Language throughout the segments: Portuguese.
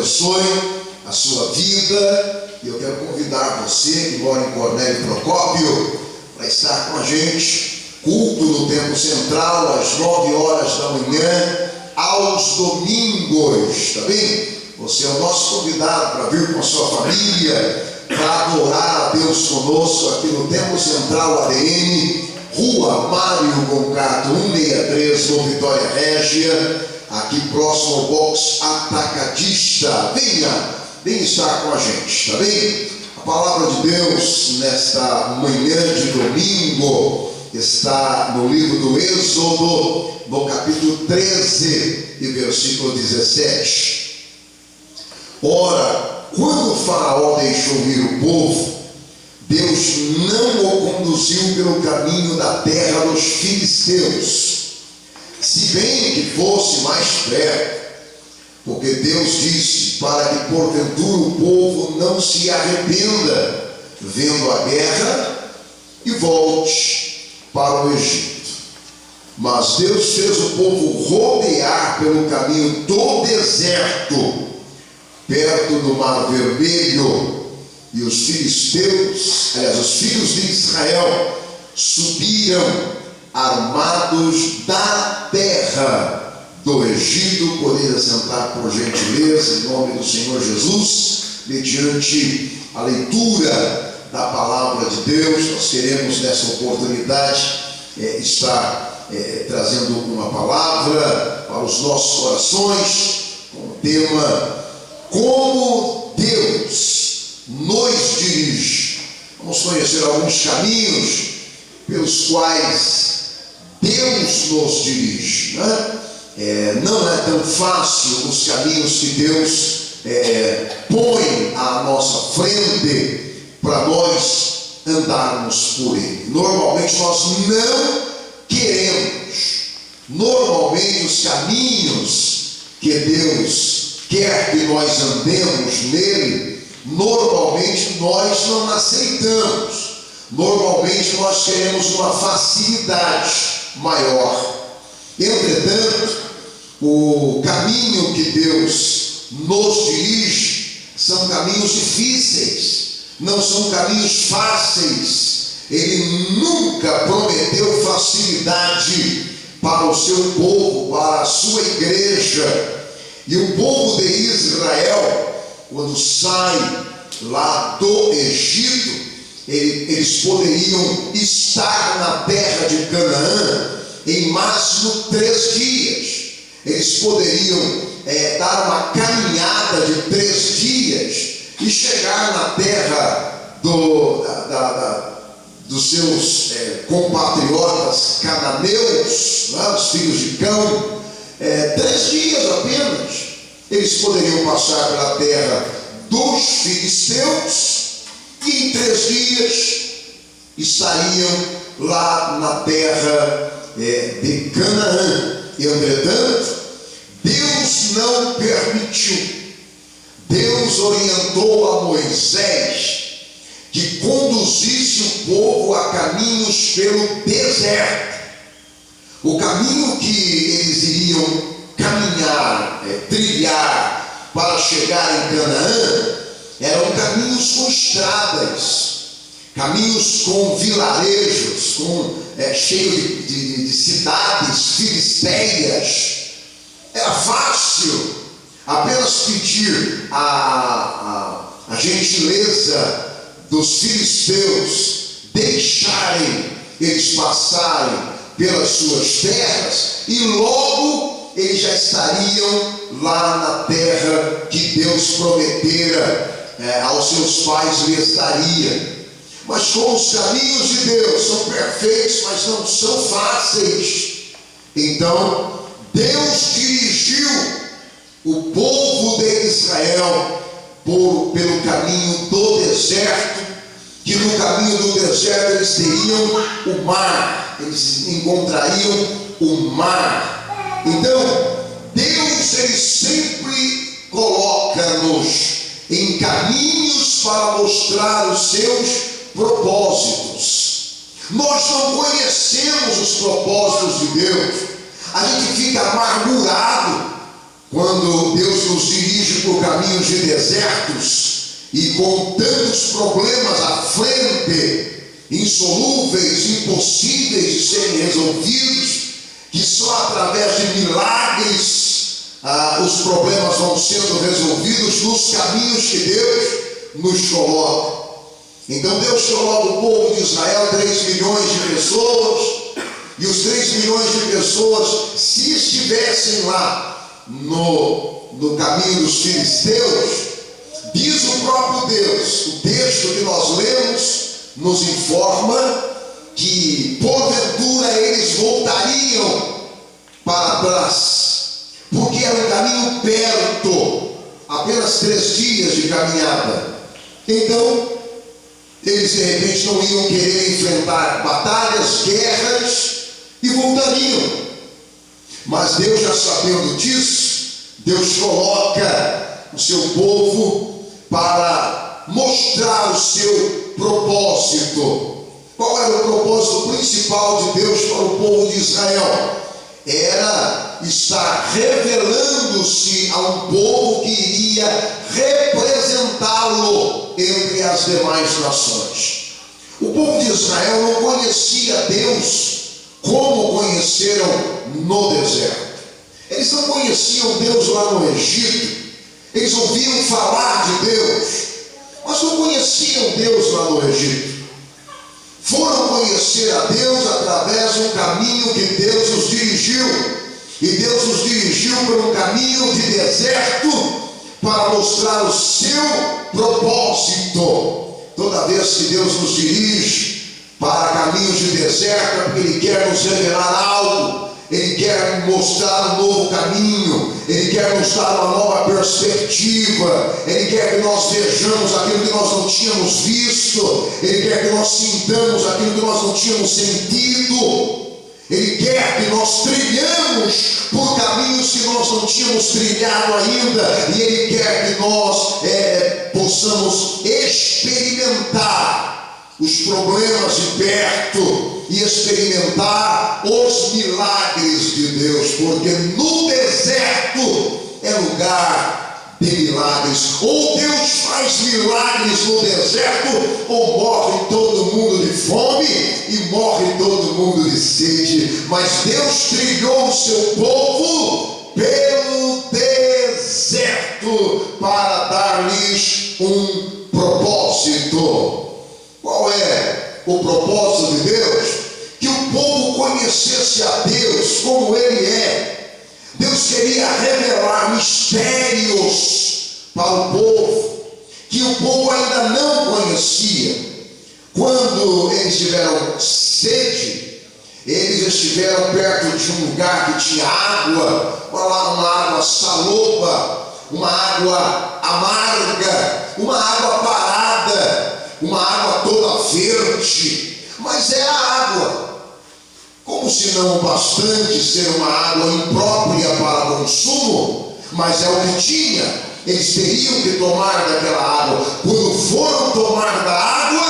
abençoe a sua vida. E eu quero convidar você que mora em Cornélio Procópio para estar com a gente. Culto no Templo Central às 9 horas da manhã, aos domingos, tá bem? Você é o nosso convidado para vir com a sua família, para adorar a Deus conosco aqui no Templo Central ADN, Rua Mário Goncato 163, no Vitória Régia, aqui próximo ao box atacadista. Venha estar com a gente, tá bem? A palavra de Deus nesta manhã de domingo está no livro do Êxodo, no capítulo 13 e versículo 17. Ora, quando o faraó deixou ir o povo, Deus não o conduziu pelo caminho da terra dos filisteus, se bem que fosse mais perto, porque Deus disse para que porventura o povo não se arrependa vendo a guerra e volte para o Egito. Mas Deus fez o povo rodear pelo caminho do deserto, perto do Mar Vermelho, e os filisteus, aliás, os filhos de Israel, subiram armados da terra do Egito. Poderia sentar por gentileza, em nome do Senhor Jesus, mediante a leitura da palavra de Deus. Nós queremos nessa oportunidade estar trazendo uma palavra para os nossos corações, com o tema como Deus nos dirige. Vamos conhecer alguns caminhos pelos quais Deus nos dirige, né? Não é tão fácil os caminhos que Deus põe à nossa frente para nós andarmos por ele. Normalmente nós não queremos. Normalmente os caminhos que Deus quer que nós andemos nele, normalmente nós não aceitamos. Normalmente nós queremos uma facilidade maior. Entretanto, o caminho que Deus nos dirige são caminhos difíceis, não são caminhos fáceis. Ele nunca prometeu facilidade para o seu povo, para a sua igreja. E o povo de Israel, quando sai lá do Egito, eles poderiam estar na terra de Canaã em máximo 3 dias. Eles poderiam dar uma caminhada de 3 dias e chegar na terra dos seus compatriotas cananeus, né, os filhos de Cão. 3 dias apenas. Eles poderiam passar pela terra dos filisteus e em 3 dias estariam lá na terra de Canaã. Entretanto, Deus não permitiu. Deus orientou a Moisés que conduzisse o povo a caminhos pelo deserto. O caminho que eles iriam caminhar, trilhar para chegar em Canaã, eram caminhos com estradas, caminhos com vilarejos, cheio de cidades filisteias. Era fácil apenas pedir a gentileza dos filisteus deixarem eles passarem pelas suas terras, e logo eles já estariam lá na terra que Deus prometera aos seus pais lhes daria. Mas como os caminhos de Deus são perfeitos, mas não são fáceis, então Deus dirigiu o povo de Israel pelo caminho do deserto, que no caminho do deserto eles teriam o mar, eles encontrariam o mar. Então Deus, ele sempre coloca-nos em caminhos para mostrar os seus propósitos. Nós não conhecemos os propósitos de Deus. A gente fica amargurado quando Deus nos dirige por caminhos de desertos e com tantos problemas à frente, insolúveis, impossíveis de serem resolvidos, que só através de milagres os problemas vão sendo resolvidos nos caminhos que Deus nos coloca. Então Deus coloca o povo de Israel, 3 milhões de pessoas, e os 3 milhões de pessoas, se estivessem lá no caminho dos filisteus, diz o próprio Deus, o texto que nós lemos nos informa que porventura eles voltariam para trás, porque era um caminho perto, apenas 3 dias de caminhada. Então eles de repente não iam querer enfrentar batalhas, guerras, e voltariam. Mas Deus, já sabendo disso, Deus coloca o seu povo para mostrar o seu propósito. Qual era o propósito principal de Deus para o povo de Israel? Era estar revelando-se a um povo que iria representá-lo entre as demais nações. O povo de Israel não conhecia Deus como conheceram no deserto. Eles não conheciam Deus lá no Egito. Eles ouviam falar de Deus, mas não conheciam Deus lá no Egito. Foram conhecer a Deus através de um caminho que Deus os dirigiu. E Deus os dirigiu por um caminho de deserto para mostrar o seu propósito. Toda vez que Deus nos dirige para caminhos de deserto, é porque Ele quer nos revelar algo. Ele quer mostrar um novo caminho, Ele quer nos dar uma nova perspectiva, Ele quer que nós vejamos aquilo que nós não tínhamos visto, Ele quer que nós sintamos aquilo que nós não tínhamos sentido, Ele quer que nós trilhamos por caminhos que nós não tínhamos trilhado ainda, e Ele quer que nós possamos experimentar os problemas de perto e experimentar os milagres de Deus, porque no deserto é lugar de milagres. Ou Deus faz milagres no deserto, ou morre todo mundo de fome e morre todo mundo de sede. Mas Deus trilhou o seu povo pelo deserto para dar-lhes um propósito. Qual é o propósito de Deus? Que o povo conhecesse a Deus como Ele é. Deus queria revelar mistérios para o povo que o povo ainda não conhecia. Quando eles tiveram sede, eles estiveram perto de um lugar que tinha água, uma água saloba, uma água amarga, uma água parada, uma água toda verde, mas é a água. Como se não bastante ser uma água imprópria para consumo, mas é o que tinha. Eles teriam que tomar daquela água. Quando foram tomar da água,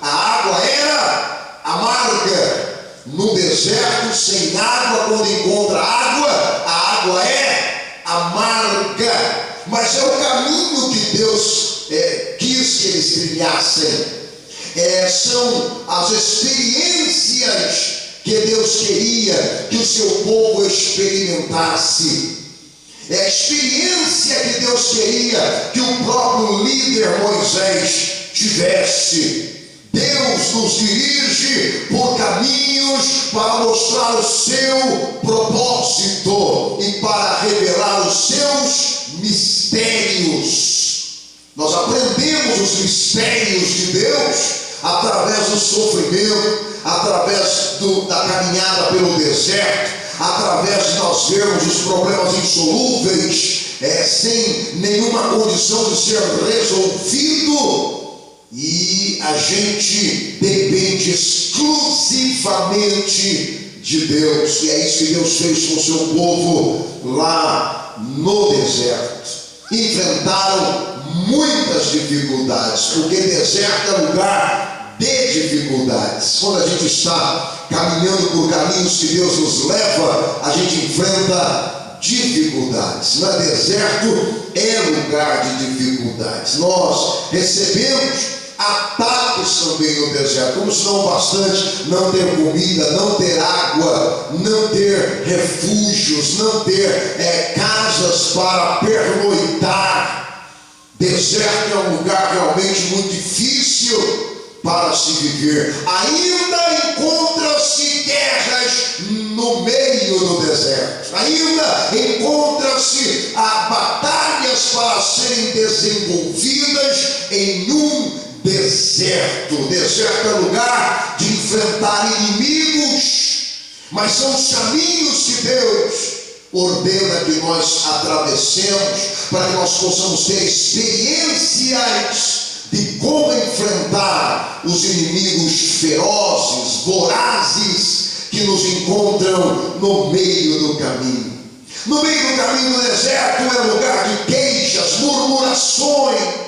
a água era amarga. No deserto, sem água, quando encontra água, a água é amarga. Mas é o caminho que Deus quis que eles trilhassem. São as experiências que Deus queria que o seu povo experimentasse. É a experiência que Deus queria que o próprio líder Moisés tivesse. Deus nos dirige por caminhos para mostrar o seu propósito e para revelar os seus mistérios. Nós aprendemos os mistérios de Deus através do sofrimento, através da caminhada pelo deserto, através de nós vermos os problemas insolúveis, sem nenhuma condição de ser resolvido, e a gente depende exclusivamente de Deus. E é isso que Deus fez com o seu povo lá no deserto. Enfrentaram muitas dificuldades, porque deserto é lugar de dificuldades. Quando a gente está caminhando por caminhos que Deus nos leva, a gente enfrenta dificuldades. No deserto é lugar de dificuldades. Nós recebemos ataques também no deserto, como se não bastante não ter comida, não ter água, não ter refúgios, não ter casas para pernoitar. Deserto é um lugar realmente muito difícil para se viver. Ainda encontra-se guerras no meio do deserto. Ainda encontra-se batalhas para serem desenvolvidas em um deserto. Deserto é lugar de enfrentar inimigos, mas são os caminhos que Deus ordena que nós atravessemos para que nós possamos ter experiências de como enfrentar os inimigos ferozes, vorazes, que nos encontram no meio do caminho. No meio do caminho do deserto é lugar de queixas, murmurações.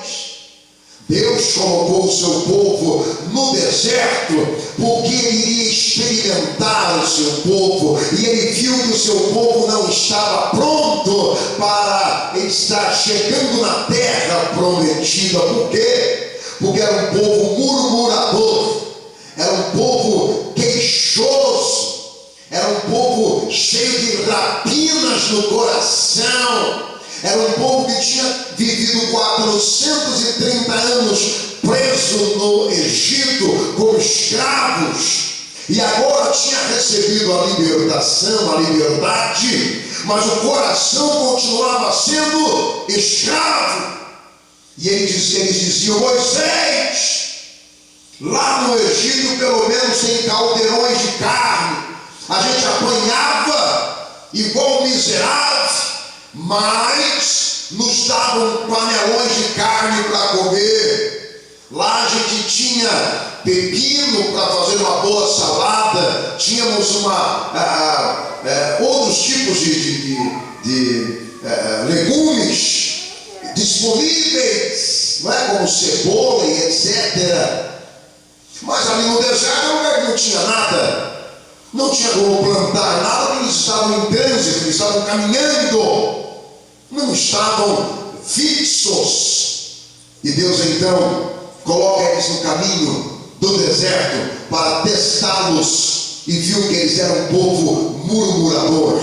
Deus colocou o seu povo no deserto porque Ele iria experimentar o seu povo, e Ele viu que o seu povo não estava pronto para estar chegando na terra prometida. Por quê? Porque era um povo murmurador, era um povo queixoso, era um povo cheio de rapinas no coração. Era um povo que tinha vivido 430 anos preso no Egito como escravos, e agora tinha recebido a libertação, a liberdade, mas o coração continuava sendo escravo. E eles diziam: Moisés, lá no Egito pelo menos tem caldeirões de carne, a gente apanhava igual miserável, mas nos davam panelões de carne para comer. Lá a gente tinha pepino para fazer uma boa salada, tínhamos outros tipos de legumes disponíveis, não é? Como cebola e etc. Mas ali no deserto é um lugar que não tinha nada. Não tinha como plantar nada, porque eles estavam em trânsito, eles estavam caminhando, não estavam fixos. E Deus então coloca eles no caminho do deserto para testá-los, e viu que eles eram um povo murmurador,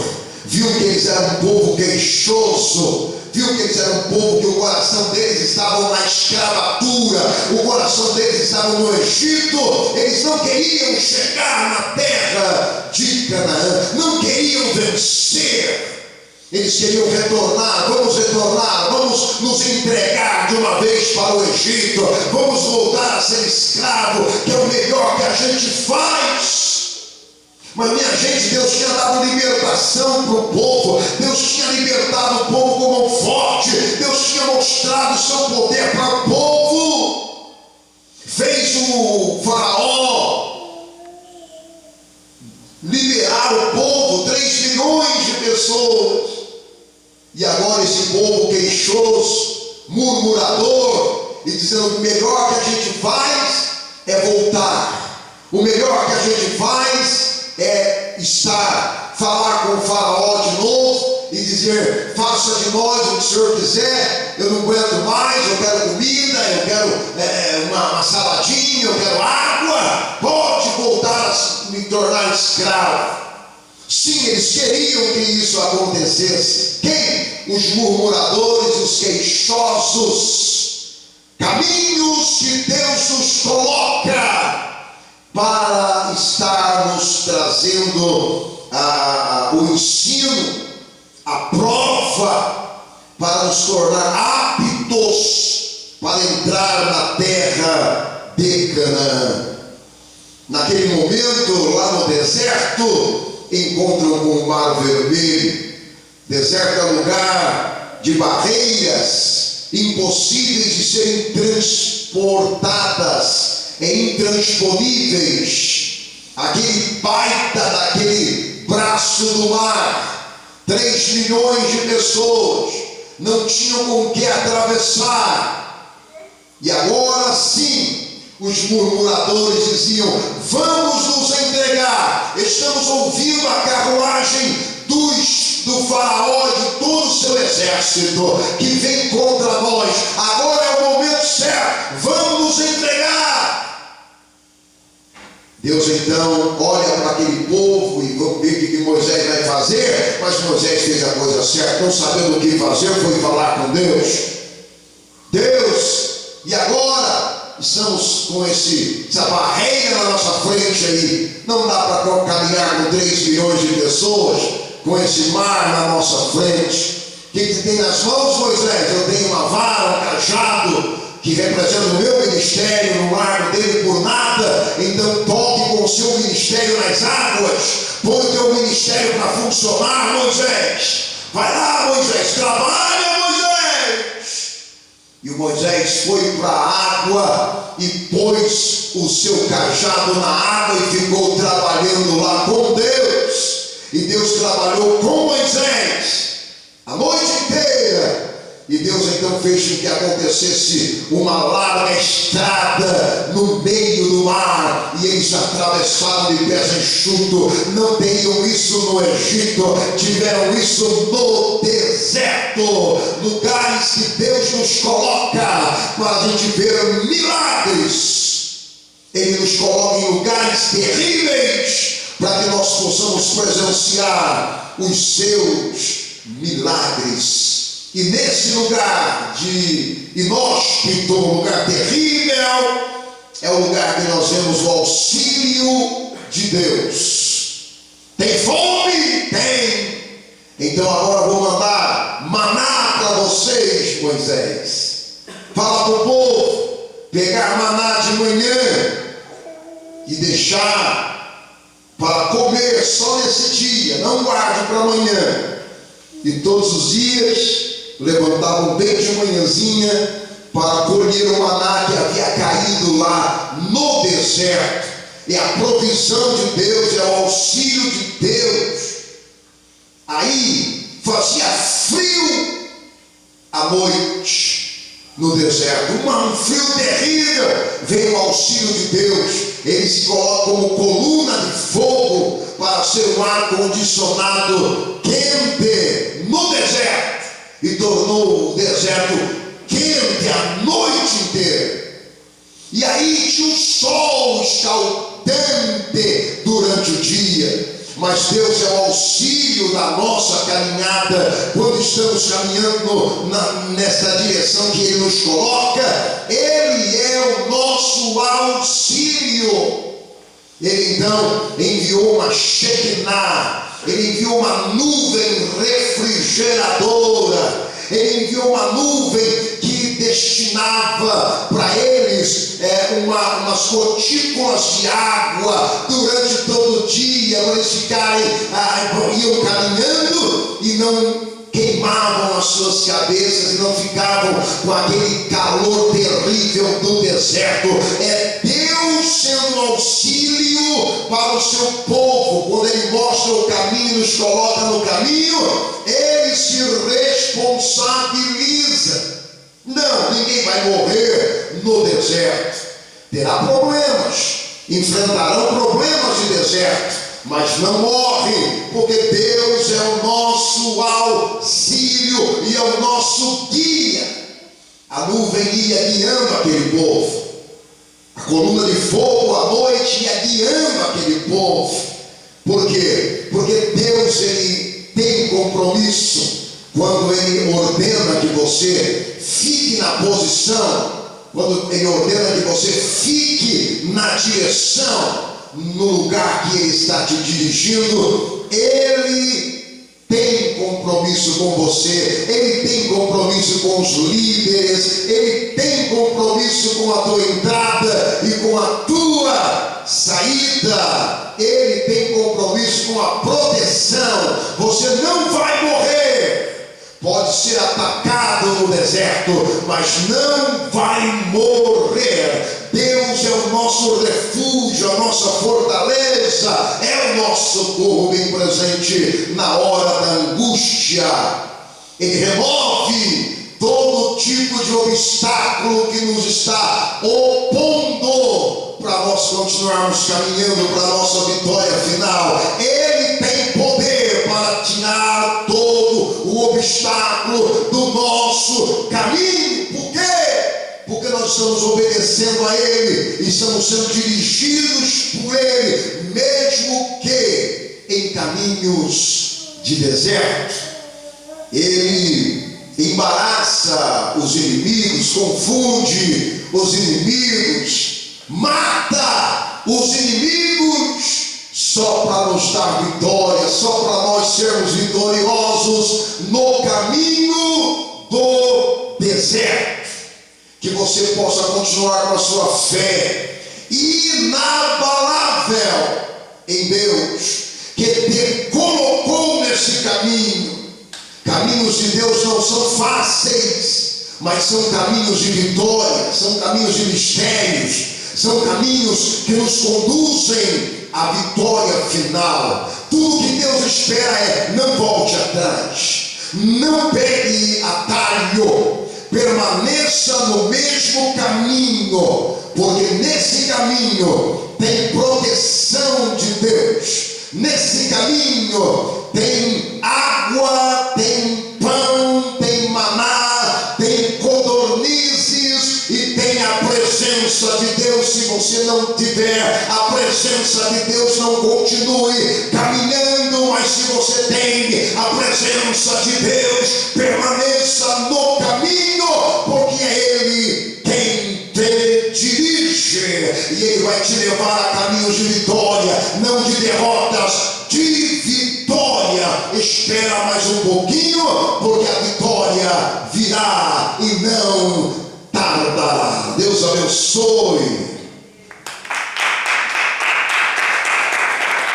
viu que eles eram um povo queixoso, viu que eles eram um povo que o coração deles estava na escravatura, o coração deles estava no Egito. Eles não queriam chegar na terra de Canaã, não queriam vencer, eles queriam retornar. Vamos nos entregar de uma vez para o Egito, vamos voltar a ser escravo, que é o melhor que a gente faz. Mas minha gente, Deus tinha dado libertação para o povo, Deus tinha libertado o povo com mão forte, Deus tinha mostrado o seu poder para o povo. Fez o faraó liberar o povo, 3 milhões de pessoas. E agora esse povo queixoso, murmurador, e dizendo que o melhor que a gente faz é voltar, o melhor que a gente faz é falar com o faraó de novo e dizer: faça de nós o que o Senhor quiser, eu não aguento mais, eu quero comida, eu quero uma saladinha, eu quero água, pode voltar a me tornar escravo. Sim, eles queriam que isso acontecesse. Quem? Os murmuradores, os queixosos. Caminhos que Deus nos coloca para estar nos trazendo o ensino, a prova, para nos tornar aptos para entrar na terra de Canaã. Naquele momento, lá no deserto, encontram com o Mar Vermelho. Deserto é lugar de barreiras impossíveis de serem transportadas, intransponíveis. Aquele baita daquele braço do mar, 3 milhões de pessoas não tinham com que atravessar. E agora sim, os murmuradores diziam: vamos nos entregar, estamos ouvindo a carruagem dos do faraó e de todo o seu exército que vem contra nós. Agora é o momento certo, vamos nos entregar. Deus então olha para aquele povo e vamos ver o que Moisés vai fazer. Mas Moisés fez a coisa certa, não sabendo o que fazer, foi falar com Deus. Deus, e agora estamos com essa barreira na nossa frente aí. Não dá para caminhar com 3 milhões de pessoas, com esse mar na nossa frente. O que você tem nas mãos, Moisés? Eu tenho uma vara, um cajado, que representa o meu ministério, no largo dele por nada. Então toque com o seu ministério nas águas, põe o teu ministério para funcionar, Moisés. Vai lá, Moisés, trabalha, Moisés. E o Moisés foi para a água e pôs o seu cajado na água e ficou trabalhando lá com Deus. E Deus trabalhou com Moisés a noite inteira. E Deus então fez com que acontecesse uma larga estrada no meio do mar, e eles atravessaram de pés enxutos. Não teriam isso no Egito, tiveram isso no deserto, lugares que Deus nos coloca para a gente ver milagres. Ele nos coloca em lugares terríveis para que nós possamos presenciar os seus milagres. E nesse lugar de inóspito, um lugar terrível, é o lugar que nós vemos o auxílio de Deus. Tem fome? Tem. Então agora vou mandar maná para vocês, Moisés. Fala para o povo pegar maná de manhã e deixar para comer só nesse dia. Não guarde para amanhã. E todos os dias levantavam bem de manhãzinha para colher o maná que havia caído lá no deserto. É a provisão de Deus, é o auxílio de Deus. Aí fazia frio à noite no deserto, um frio terrível. Veio o auxílio de Deus. Ele se coloca como coluna de fogo para ser um ar-condicionado quente no deserto. E tornou o deserto quente a noite inteira. E aí tinha um sol escaldante durante o dia. Mas Deus é o auxílio da nossa caminhada. Quando estamos caminhando nessa direção que Ele nos coloca, Ele é o nosso auxílio. Ele então enviou uma Shekinah. Ele enviou uma nuvem refrigeradora. Ele enviou uma nuvem que destinava para eles umas gotículas de água durante todo o dia, para eles ficarem, iam caminhando e não queimavam as suas cabeças e não ficavam com aquele calor terrível do deserto. É Deus sendo auxílio para o seu povo. Quando Ele mostra o caminho, nos coloca no caminho, Ele se responsabiliza. Não, ninguém vai morrer no deserto. Terá problemas, enfrentarão problemas de deserto, mas não morre, porque Deus é o nosso auxílio e é o nosso guia. A nuvem ia guiando aquele povo, a coluna de fogo à noite ia guiando aquele povo. Por quê? Porque Deus, Ele tem compromisso. Quando Ele ordena que você fique na posição, quando Ele ordena que você fique na direção, no lugar que Ele está te dirigindo, Ele tem compromisso com você. Ele tem compromisso com os líderes. Ele tem compromisso com a tua entrada e com a tua saída. Ele tem compromisso com a proteção. Você não vai morrer. Pode ser atacado no deserto, mas não vai morrer. Deus é o nosso refúgio, a nossa fortaleza, é o nosso socorro bem presente na hora da angústia. Ele remove todo tipo de obstáculo que nos está opondo para nós continuarmos caminhando para a nossa vitória final. Ele tem poder para tirar todo obstáculo do nosso caminho. Por quê? Porque nós estamos obedecendo a Ele, estamos sendo dirigidos por Ele, mesmo que em caminhos de deserto. Ele embaraça os inimigos, confunde os inimigos, mata os inimigos, só para nos dar vitória, só para nós sermos vitoriosos no caminho do deserto. Que você possa continuar com a sua fé inabalável em Deus, que te colocou nesse caminho. Caminhos de Deus não são fáceis, mas são caminhos de vitória, são caminhos de mistérios, são caminhos que nos conduzem à vitória final. Tudo que Deus espera é: não volte atrás, não pegue atalho, permaneça no mesmo caminho, porque nesse caminho tem proteção de Deus, nesse caminho tem água, tem pão, tem maná, tem codornizes e tem a presença de Deus. Se você não tiver a presença de Deus, não continue caminhando, mas se você tem a presença de Deus, permaneça no caminho, porque é Ele quem te dirige, e Ele vai te levar a caminhos de vitória, não de derrotas, de vitória. Espera mais um pouquinho, porque a vitória virá e não tardará. Deus abençoe.